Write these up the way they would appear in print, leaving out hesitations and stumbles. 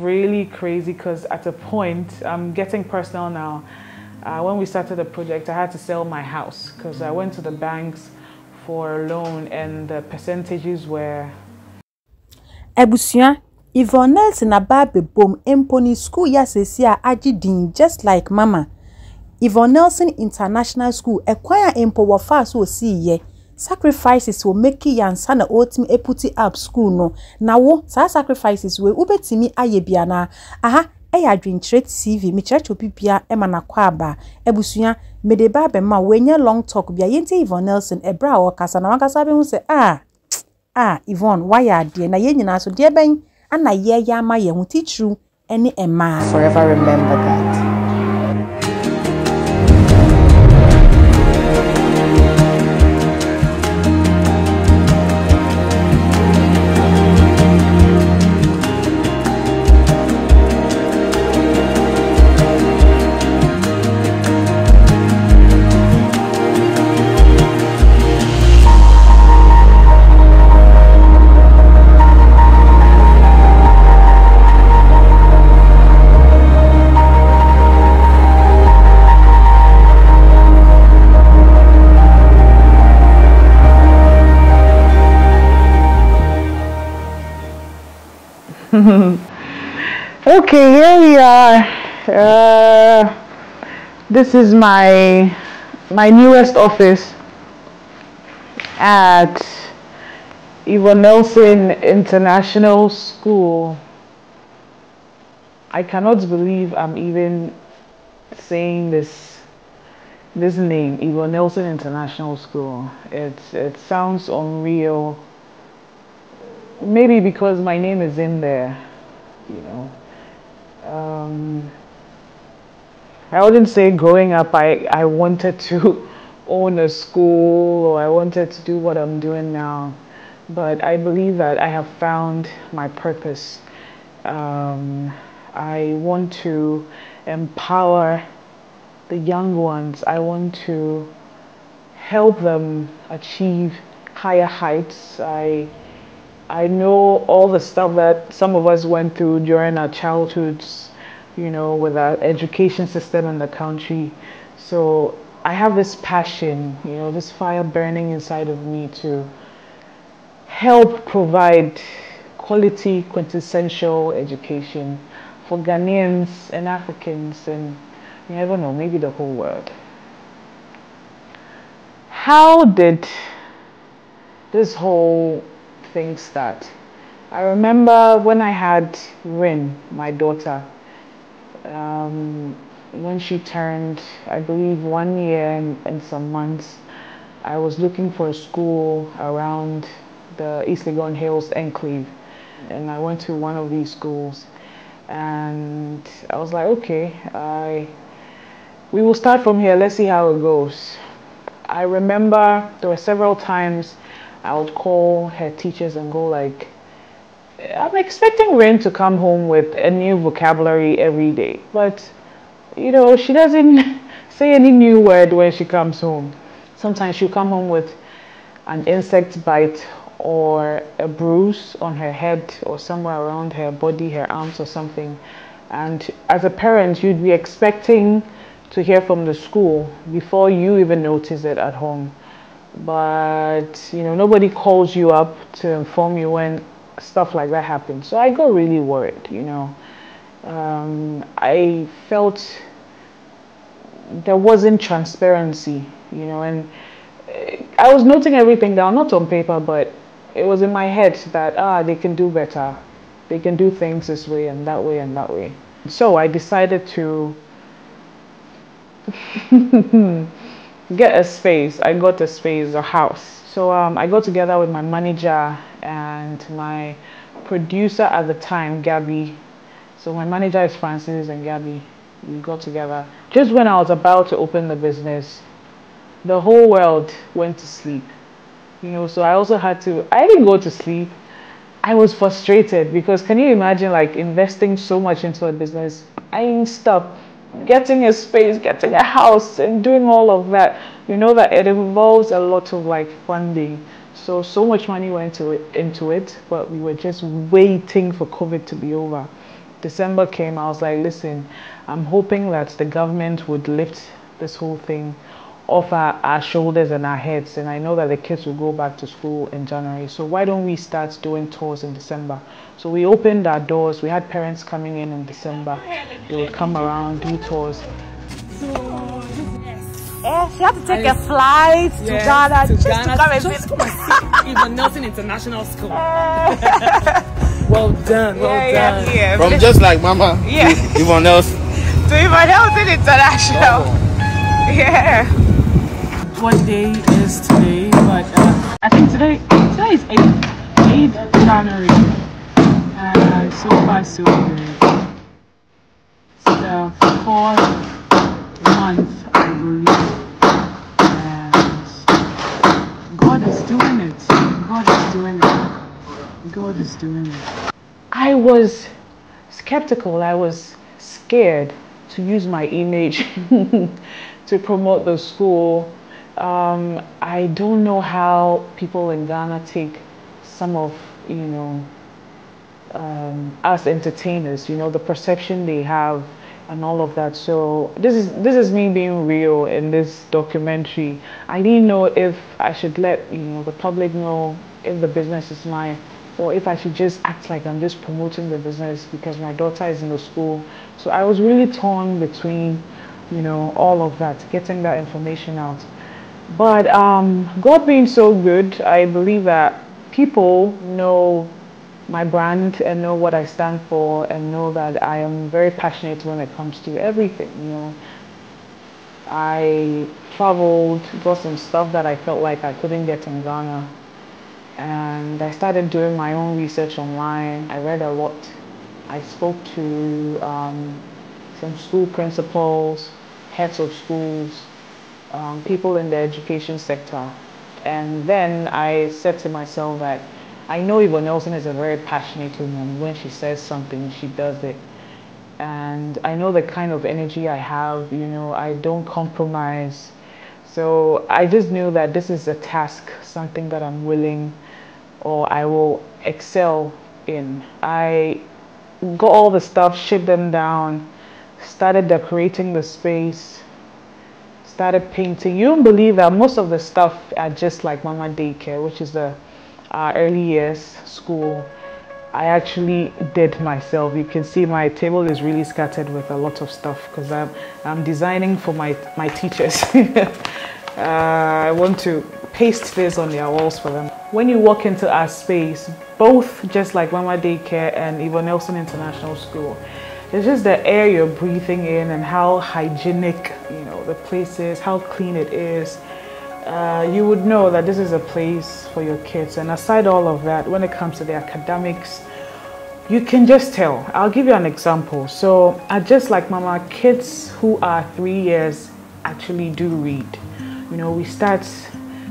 really crazy because at a point, I'm getting personal now. When we started the project, I had to sell my house because I went to the banks for a loan and the percentages were... Ebusia, Yvonne Nelson ababe bom emponi school yasesia ajidin just like mama. Yvonne Nelson International School ekwaya empo wafa so siye. Sacrifices will make yansa na ultimate eputi up school no. Na wo sa sacrifices we ubetimi ayebia na. Aha, eya adwenkyerɛ TV me church opipia ema na kwaba. Ebusuya me de ba be ma wenye long talk bia yenti Yvonne Nelson ebra o kasa na wakasa be hu se Yvonne why ade na ye nyina so de ben ana ye ya ma ye hu teacher ene ema. Forever remember that. Okay, here we are. This is my newest office at Yvonne Nelson International School. I cannot believe I'm even saying this name, Yvonne Nelson International School. It sounds unreal. Maybe because my name is in there, you know. I wouldn't say growing up I wanted to own a school or I wanted to do what I'm doing now, but I believe that I have found my purpose. I want to empower the young ones. I want to help them achieve higher heights. I know all the stuff that some of us went through during our childhoods, you know, with our education system in the country. So I have this passion, you know, this fire burning inside of me to help provide quality, quintessential education for Ghanaians and Africans and, you never know, maybe the whole world. How did this whole thing start? I remember when I had Rin, my daughter, when she turned, I believe, 1 year and some months, I was looking for a school around the East Legon Hills enclave, and I went to one of these schools, and I was like, okay, we will start from here, let's see how it goes. I remember there were several times I would call her teachers and go like, I'm expecting Rin to come home with a new vocabulary every day, but you know, she doesn't say any new word when she comes home. Sometimes she'll come home with an insect bite or a bruise on her head or somewhere around her body, her arms or something. And as a parent, you'd be expecting to hear from the school before you even notice it at home. But you know, nobody calls you up to inform you when stuff like that happens. So I got really worried, you know. I felt there wasn't transparency, you know, and I was noting everything down, not on paper, but it was in my head that they can do better, they can do things this way and that way and that way. So I decided to get a space. I got a space, a house. So I got together with my manager and my producer at the time, Gabby. So my manager is Francis and Gabby. We got together. Just when I was about to open the business, the whole world went to sleep. You know, so I also had to, I didn't go to sleep. I was frustrated because can you imagine like investing so much into a business? I didn't stop. Getting a space, getting a house and doing all of that, you know that it involves a lot of like funding. So much money went into it, but we were just waiting for COVID to be over. December came, I was like, listen, I'm hoping that the government would lift this whole thing off our shoulders and our heads, and I know that the kids will go back to school in January, so why don't we start doing tours in December? So we opened our doors. We had parents coming in December. They would come around, do tours. She had to take a flight to Ghana just to come and see Yvonne Nelson International School. Well done, well done. Yeah. From just like Mama to Yvonne Nelson. To Yvonne Nelson International. Yeah. What day is today? But I think today is 8th January. So far so good. It's the 4th month, I believe. And God is doing it. God is doing it. God is doing it. I was skeptical. I was scared to use my image to promote the school. I don't know how people in Ghana take some of, us entertainers, the perception they have and all of that. So this is me being real in this documentary. I didn't know if I should let the public know if the business is mine, or if I should just act like I'm just promoting the business because my daughter is in the school. So I was really torn between all of that, getting that information out. But God being so good, I believe that people know my brand and know what I stand for, and know that I am very passionate when it comes to everything. I traveled, got some stuff that I felt like I couldn't get in Ghana, and I started doing my own research online. I read a lot. I spoke to some school principals, heads of schools, people in the education sector, and then I said to myself that I know Yvonne Nelson is a very passionate woman. When she says something, she does it. And I know the kind of energy I have, I don't compromise. So I just knew that this is a task, something that I'm willing, or I will excel in. I got all the stuff, shipped them down, started decorating the space, started painting. You don't believe that most of the stuff are just like Mama Daycare, which is the early years school. I actually did myself. You can see my table is really scattered with a lot of stuff because I'm designing for my teachers. I want to paste this on their walls for them. When you walk into our space, both just like Mama Daycare and Yvonne Nelson International School, it's just the air you're breathing in and how hygienic the place is, how clean it is. You would know that this is a place for your kids. And aside all of that, when it comes to the academics, you can just tell. I'll give you an example. So just like Mama, kids who are 3 years actually do read. We start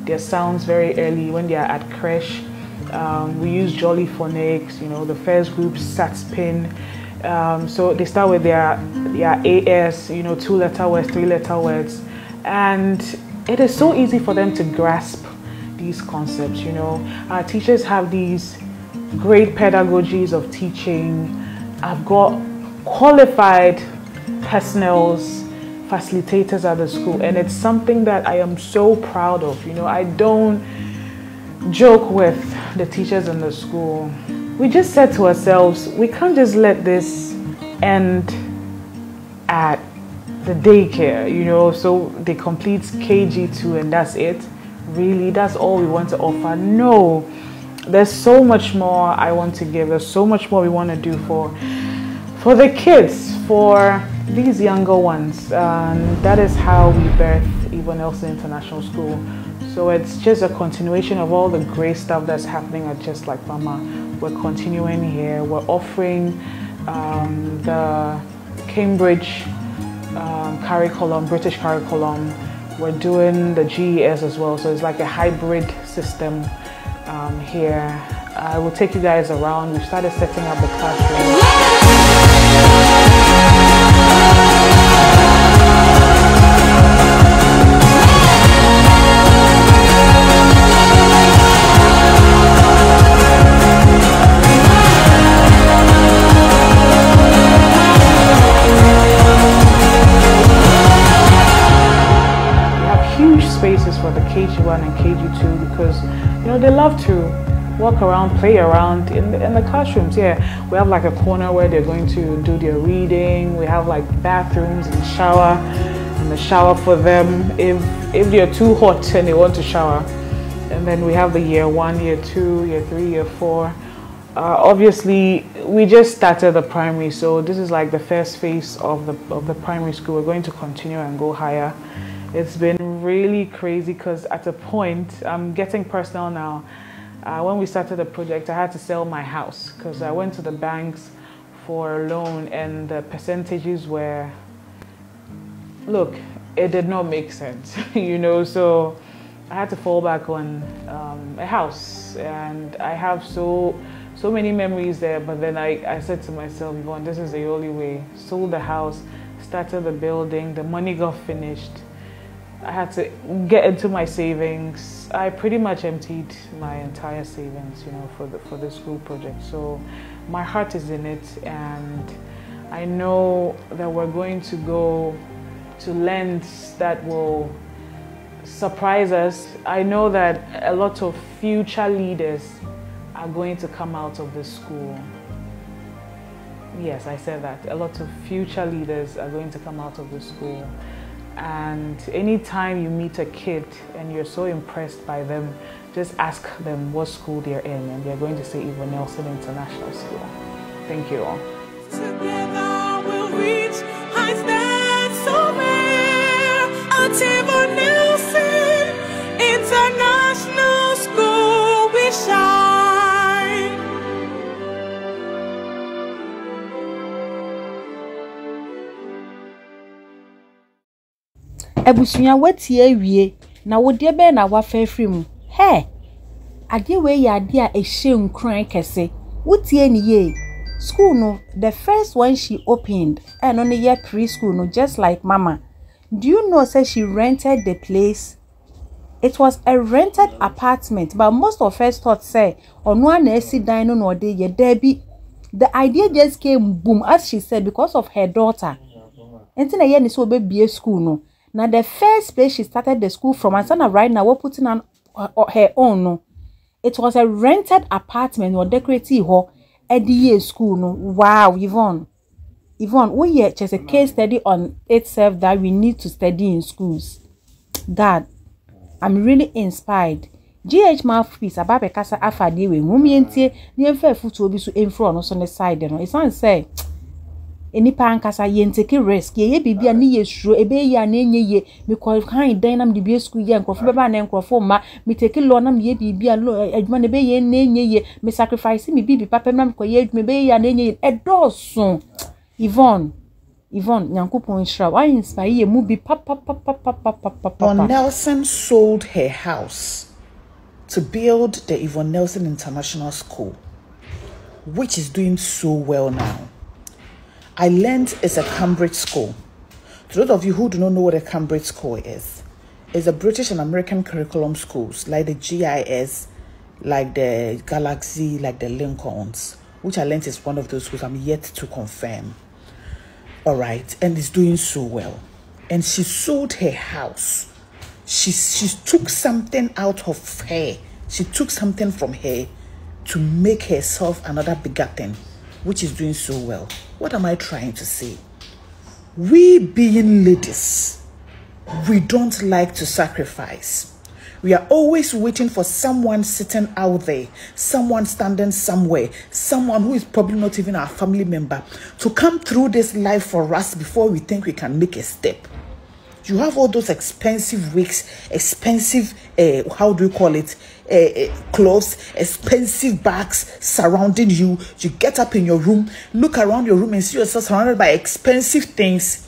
their sounds very early when they are at creche. We use Jolly Phonics. The first group Satspin. So they start with their AS, 2-letter words, 3-letter words, and it is so easy for them to grasp these concepts. Our teachers have these great pedagogies of teaching. I've got qualified personnel, facilitators at the school, and it's something that I am so proud of. I don't joke with the teachers in the school. We just said to ourselves, we can't just let this end at the daycare, so they complete KG2 and that's it. Really, that's all we want to offer? No, there's so much more I want to give. There's so much more we want to do for the kids, for these younger ones. And that is how we birthed Yvonne Nelson International School. So it's just a continuation of all the great stuff that's happening at Just Like Mama. We're continuing here. We're offering the Cambridge curriculum, British curriculum. We're doing the GES as well, so it's like a hybrid system here. I will take you guys around. We've started setting up the classroom. KG1 and KG2 because, you know, they love to walk around, play around in the classrooms. Yeah, we have like a corner where they're going to do their reading. We have like bathrooms and shower, and the shower for them if they're too hot and they want to shower. And then we have the year 1, year 2, year 3, year 4. Obviously, we just started the primary, so this is like the first phase of the primary school. We're going to continue and go higher. It's been really crazy because at a point, I'm getting personal now. When we started the project, I had to sell my house because I went to the banks for a loan and the percentages were, look, it did not make sense, you know, so I had to fall back on a house, and I have so many memories there. But then I said to myself, Yvonne, this is the only way. Sold the house, started the building, the money got finished. I had to get into my savings. I pretty much emptied my entire savings, you know, for the school project. So my heart is in it, and I know that we're going to go to lengths that will surprise us. I know that a lot of future leaders are going to come out of the school. Yes, I said that. A lot of future leaders are going to come out of the school. And anytime you meet a kid and you're so impressed by them, just ask them what school they're in, and they're going to say Yvonne Nelson International School. Thank you all. Together we'll reach heights that so rare. At Yvonne Nelson International School we shine. Ebusunya watie awie na wode be na wafa afiri mu. He ade we ya ade a ehye nkran kese. Wotie ni ye. School no, the first one she opened, and on the year preschool no, just like mama. Do you know say she rented the place? It was a rented apartment, but most of us thought say on one AC dino no day ye Debbie. The idea just came boom, as she said, because of her daughter. And then a year ni so be school no. Now the first place she started the school from, and sana right now we're putting on her own no. It was a rented apartment or decorative hall at the year school no. Wow, Yvonne, we here just a case study on itself that we need to study in schools. God, I'm really inspired. GH mouthpiece about Bekasa Afadi we mumientie ni emfa futu obi so emfro no so ne side no. It's not say enipa ankasa ye nteke risk ye bibia ne ye suro ebe ya na enye ye me qualify dynam de bi school ye nkrofo beba na nkrofo ma me take law na me ye bibia lo adwuma ne be ye na enye ye me sacrifice me bibi papa na me ko ye adwuma be ya na enye ye edoso. Yvonne nyankopon shra why inspire ye mu bi papa. Yvonne Nelson sold her house to build the Yvonne Nelson International School, which is doing so well now. I learned it's a Cambridge school. To those of you who do not know what a Cambridge school is, it's a British and American curriculum schools like the GIS, like the Galaxy, like the Lincolns, which I learned is one of those schools. I'm yet to confirm. All right, and it's doing so well. And she sold her house. She took something out of her. She took something from her to make herself another bigger thing, which is doing so well. What am I trying to say? We being ladies, we don't like to sacrifice. We are always waiting for someone sitting out there, someone standing somewhere, someone who is probably not even our family member, to come through this life for us before we think we can make a step. You have all those expensive wigs, expensive, how do you call it, clothes, expensive bags surrounding you. You get up in your room, look around your room and see yourself surrounded by expensive things.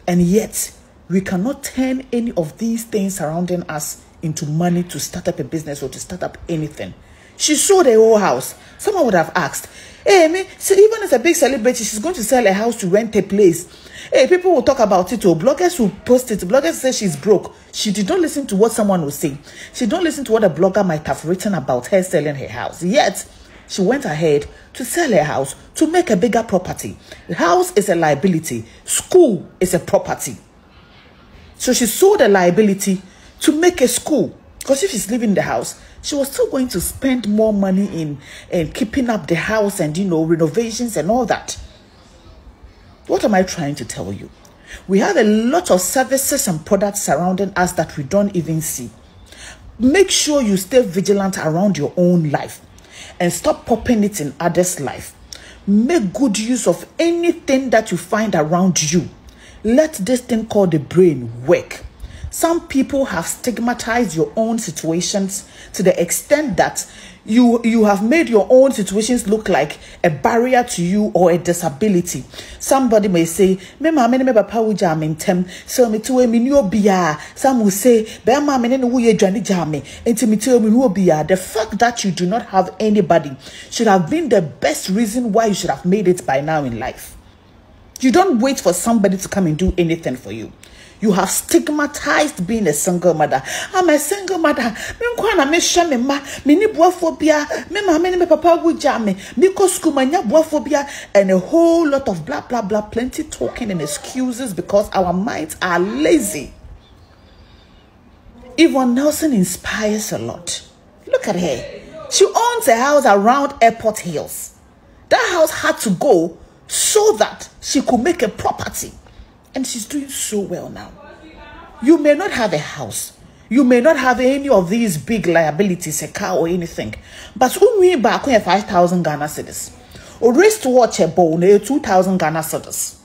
And yet, we cannot turn any of these things surrounding us into money to start up a business or to start up anything. She sold her whole house. Someone would have asked, hey, me, so even as a big celebrity, she's going to sell a house to rent a place. Hey, people will talk about it, or bloggers will post it. Bloggers say she's broke. She did not listen to what someone will say. She don't listen to what a blogger might have written about her selling her house. Yet, she went ahead to sell her house to make a bigger property. The house is a liability. School is a property. So she sold a liability to make a school. Because if she's living in the house, she was still going to spend more money in keeping up the house and, renovations and all that. What am I trying to tell you? We have a lot of services and products surrounding us that we don't even see. Make sure you stay vigilant around your own life and stop popping it in others' life. Make good use of anything that you find around you. Let this thing called the brain work. Some people have stigmatized your own situations to the extent that you have made your own situations look like a barrier to you or a disability. Somebody may say, "Me mama me papa wo jam ntem, so me to me no bia." Some will say, "Be mama me no wo ye dwane jam me, enti me to me no bia." The fact that you do not have anybody should have been the best reason why you should have made it by now in life. You don't wait for somebody to come and do anything for you. You have stigmatized being a single mother. I'm a single mother. Me papa and a whole lot of blah blah blah, plenty talking and excuses because our minds are lazy. Yvonne Nelson inspires a lot. Look at her. She owns a house around Airport Hills. That house had to go so that she could make a property. And she's doing so well now. You may not have a house. You may not have any of these big liabilities, a car or anything. But we back when 5,000 Ghana cedis. Or race to watch a bone, 2,000 Ghana cedis.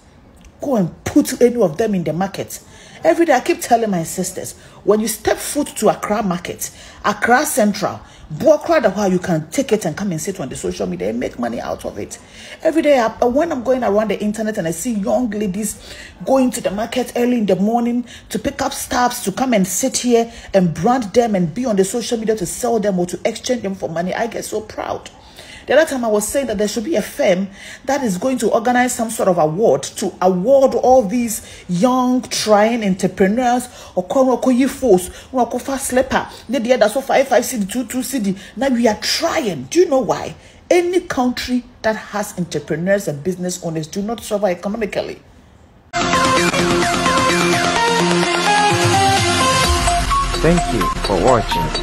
Go and put any of them in the market. Every day I keep telling my sisters, when you step foot to Accra market, Accra Central, you can take it and come and sit on the social media and make money out of it. Every day, when I'm going around the internet and I see young ladies going to the market early in the morning to pick up stuffs, to come and sit here and brand them and be on the social media to sell them or to exchange them for money, I get so proud. The other time I was saying that there should be a firm that is going to organize some sort of award to award all these young, trying entrepreneurs or force, slipper. That's what 5 CD, 2 CD. Now we are trying. Do you know why? Any country that has entrepreneurs and business owners do not survive economically. Thank you for watching.